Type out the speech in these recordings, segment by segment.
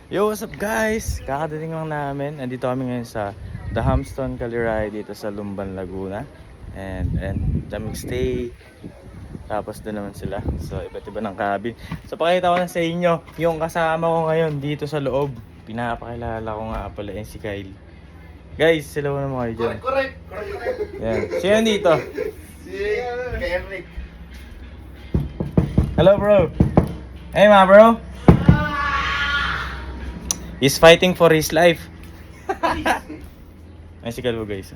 Yo, what's up guys? Kakadating lang namin. Andito kami ngayon sa The Hamston Caliray dito sa Lumban, Laguna. And daming stay. Tapos doon naman sila. So iba't iba ng cabin. So pakita ko na sa inyo yung kasama ko ngayon dito sa loob. Pinapakilala ko nga pala yung si Kyle. Guys, sila mo naman kayo dyan. Correct. Yan. Sino dito? Si Eric. Hello bro. Hey ma bro. He's fighting for his life. Ay si Kalbo guys.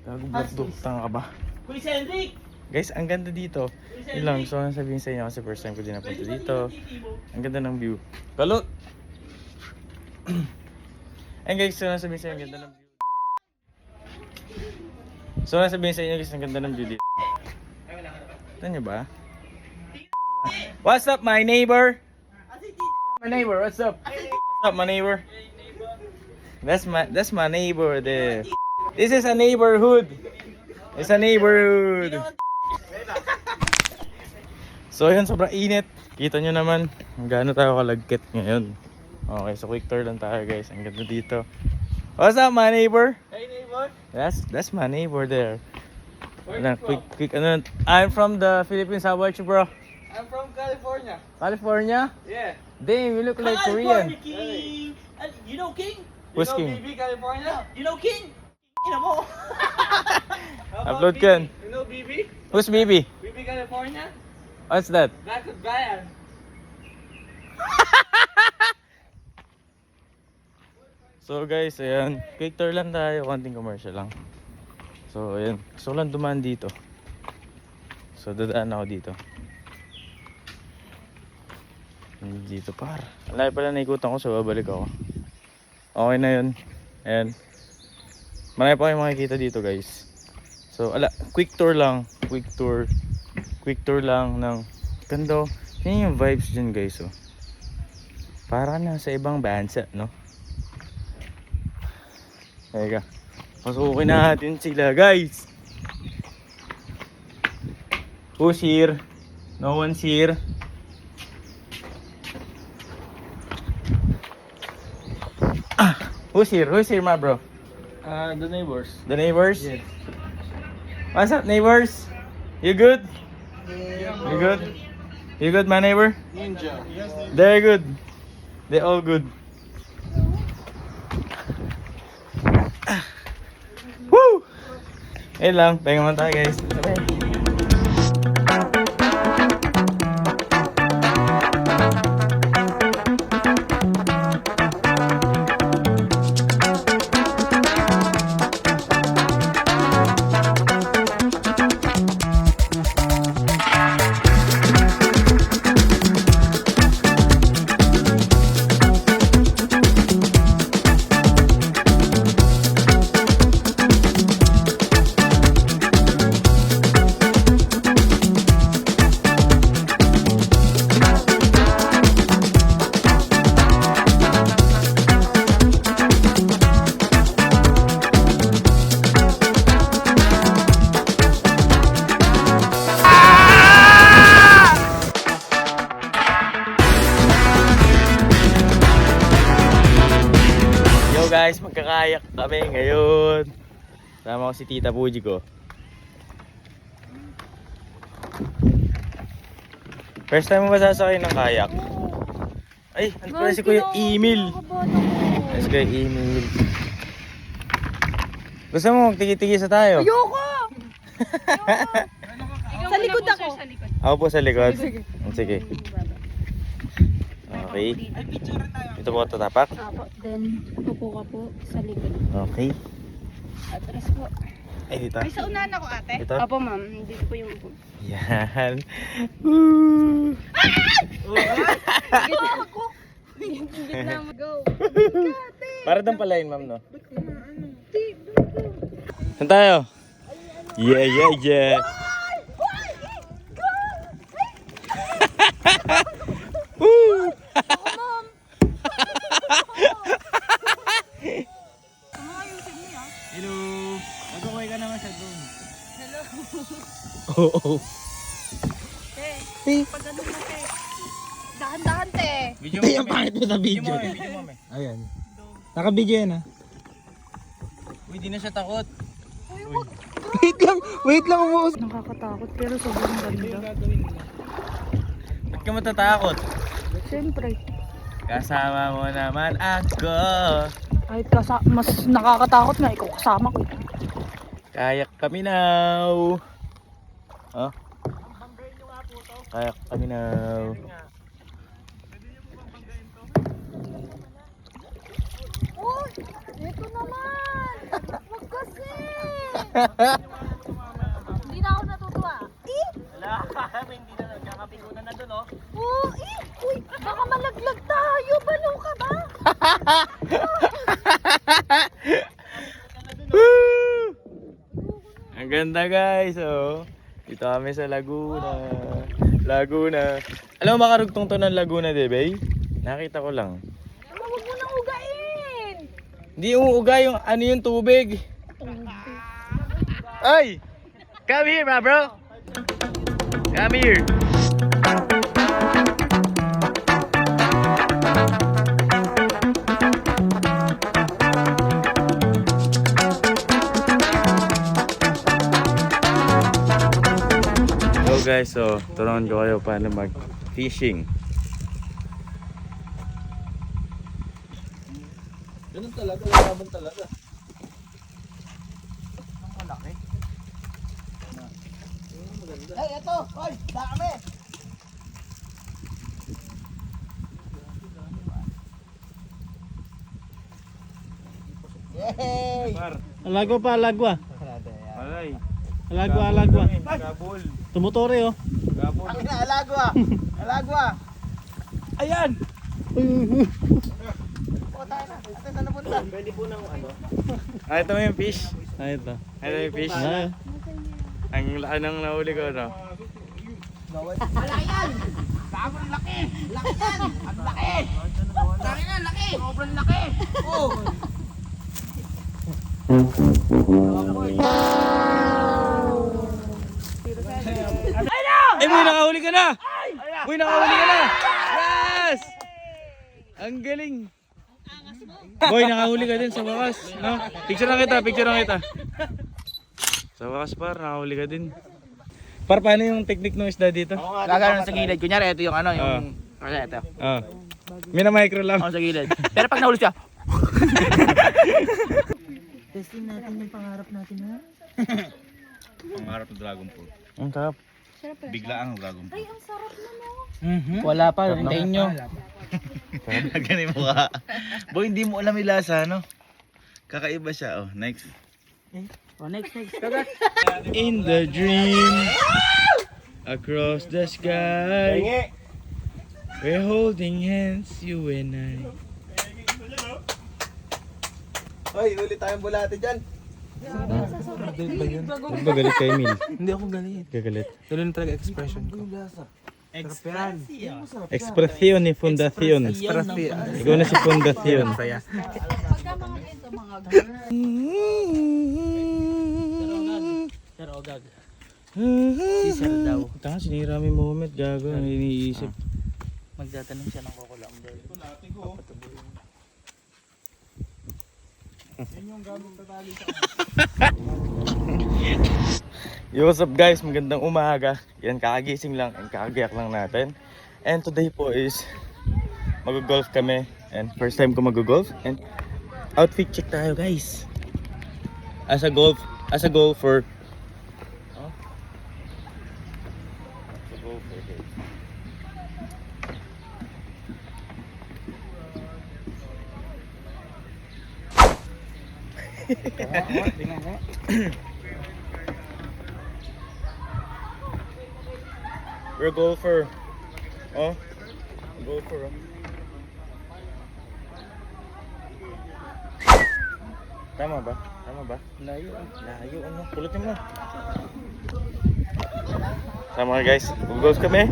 Gago vlog tanga ka ba? Kuya Henrik! Guys, ang ganda dito. Yun lang, so sabihin sa inyo kasi first time ko din napunta dito. Ang ganda ng view. Kalot! Ayun guys, so sabihin sa inyo, ang ganda ng view. So sabihin sa inyo guys, ang ganda ng view dito. Ito nyo ba? What's up my neighbor? My neighbor, what's up? What's up my neighbor? That's my neighbor there. This is a neighborhood. It's a neighborhood. So yun, sobrang init. Kita nyo naman kung gaano tayo kalagkit ngayon. Okay, so quick tour lang tayo guys. Ang ganda dito. What's up my neighbor? Hey neighbor! That's my neighbor there. Ano, quick ano, I'm from the Philippines. How about you bro? I'm from California. California? Yeah. Damn, you look like Korean. King! You know King? Who's you know King? BB California? You know King? Ina mo! How Upload about ka. BB? You know BB? Who's BB? BB California? What's that? Black with Brian. So guys, ayan, quick tour lang tayo, konting commercial lang. So ayan, gusto ko lang dumaan dito. So dadaan ako dito. Dito par. Alay pala naikutan ko, so babalik ako. Okay na yun. Ayan. Marami pa kayong makikita dito guys. So quick tour lang. Quick tour lang ng ganda. Yan yung vibes dyan guys. Oh. Para na sa ibang bansa, no? Teka, pasukin natin sila guys. Who's here? No one's here. Who's here? Who's here, my bro? The neighbors. The neighbors? Yes. What's up, neighbors? You good? You good? You good, my neighbor? Ninja. They're good. They're all good. Woo! Ayun lang. Pahinga muna tayo, guys. Okay. Guys, magkakayak kami ngayon. Sama ko si Tita Puji ko. First time mo ba sasakay ng kayak? Ay, ano pala si Kuya Emil? Si Kuya Emil. Gusto mo magtigi-tigi sa tayo? Ayoko! Sa likod ako. Ako po sa likod. Sige. Okay. Ito po tatapak? Apo, then upo ka po sa likod. Okay. Atras po. Ay, dito. May sa unahan ako ate? Ito? Apo ma'am, dito po yung upo. Yan. Woo! Gitna ako! Gitna mo. Go! Para doon pala yun, ma'am, no? Saan tayo? Yeah. Woo! Hello! Mag-okay ka naman sa doon. Hello! Oo. Te, pag ano mo te? Dahan-dahan te! Video Ito yung pangit mo sa video. Ayan. Naka-video yan, ha? Uy, di na siya takot. Wait lang umuus. Nakakatakot pero sobrang ganda. Ba't ka matatakot? Siyempre. Kasama mo naman ako. Kahit mas nakakatakot nga ikaw kasama ko. Kayak kami now. Oh? Kayak kami now. Uy! Ito naman! Wag kasi! Hindi na ako natutuwa. Wala, hindi na nagkakapigunan na dun, oh. Oh, uy! Baka malaglag tayo! Balaw ka ba? Woo! Ang ganda guys, oh. Dito kami sa Laguna. Laguna. Alam mo makarugtong to ng Laguna, Debay? Nakita ko lang. Huwag mo nang ugain! Hindi umuuga yung ano yung tubig. Ay! Come here, my bro. Come here. Hello guys, so turuan ko kayo paano mag-fishing. Ganun talaga, laban talaga. Ay, ito! Hoy! Dami! Yay! Alagwa pa, alagwa. Alay. Alagwa, alagwa. Gabol. Tumutore, oh. Gabol. Ang ina, alagwa! Alagwa! Ayan! O, tayo na. Ate, saan napunta? Pwede po ng ano? Ah, ito mo yung fish. Ay, ito. Ito yung fish. Ay, Ang laki ng nahuli ko, no? Malaki yan! Sobrang laki! Laki yan! Ang laki! Laki na, laki! Sobrang laki! Oh! Ay, boy, nakahuli ka na! Boy, nakahuli ka na! Yes! Ang galing! Boy, nakahuli ka din sa wakas, no? Picture lang kita, picture lang kita. Sa wakas, par, nakahuli ka din. Par, paano yung technique ng isda dito? Gagano sa gilid. Kunyari, ito yung ano, yung... Kasi ito. Ah. Mina-micro lang. Ako sa gilid. Pero pag nahuli siya, Testing natin yung pangarap natin ha. Pangarap ng Dragon Fruit. Ang sarap. Bigla ang Dragon Fruit. Ay, ang sarap na no. wala pa, hintayin nyo. Ganun mo ka. Boy, hindi mo alam yung lasa, no? Kakaiba siya, oh. Next. Oh, next. In the dream, across the sky, we're holding hands, you and I. Hoy, huli tayong bulate dyan. Huwag ba galit kay Emil? Hindi ako galit. Gagalit. Ganun talaga expression ko. Expression ni Fundacion. Ikaw na si Fundacion. Sir Ogag. Sir daw. Tanga, sinira mo yung moment. Gago, ang iniisip. Magtatanong siya ng kukulang dahil. Yo, what's up guys? Magandang umaga. Yan, kakagising lang and kakagiyak lang natin. And today po is mag-golf kami. And first time ko mag-golf. And outfit check tayo guys. As a golfer. Oh? As a golfer. We're a golfer. Oh? Golfer. Oh. Tama ba? Tama ba? Layo. Layo. Ano? Pulutin mo. Tama ka guys. Mag-golf kami.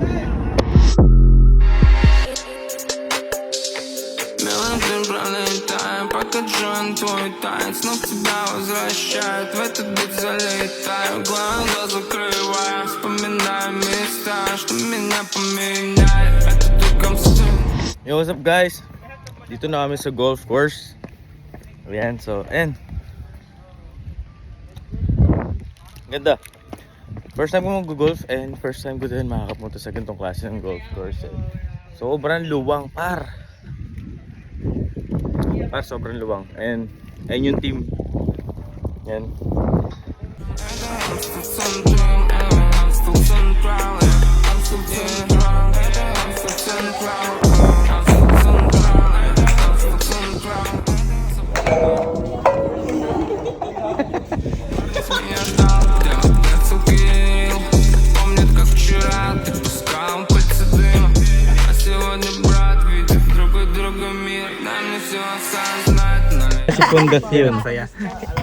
Покажу твой танец, но к тебя возвращает. В этот бит залетаю, глаза закрываю. Вспоминаю места, что меня поменяли. Это только сын. Yo, what's up guys? Dito na kami sa golf course. Ayan, so, and ganda. First time ko mag-golf and first time ko din makakapunta sa ganitong klase ng golf course. Sobrang luwang, par. Sobrang luwang. And ayun yung team. Yan. Помнит, как вчера ты пускал пальцы дыма. А сегодня, брат, видит друг от друга мир. Нам не все осознать, но Sa fundación.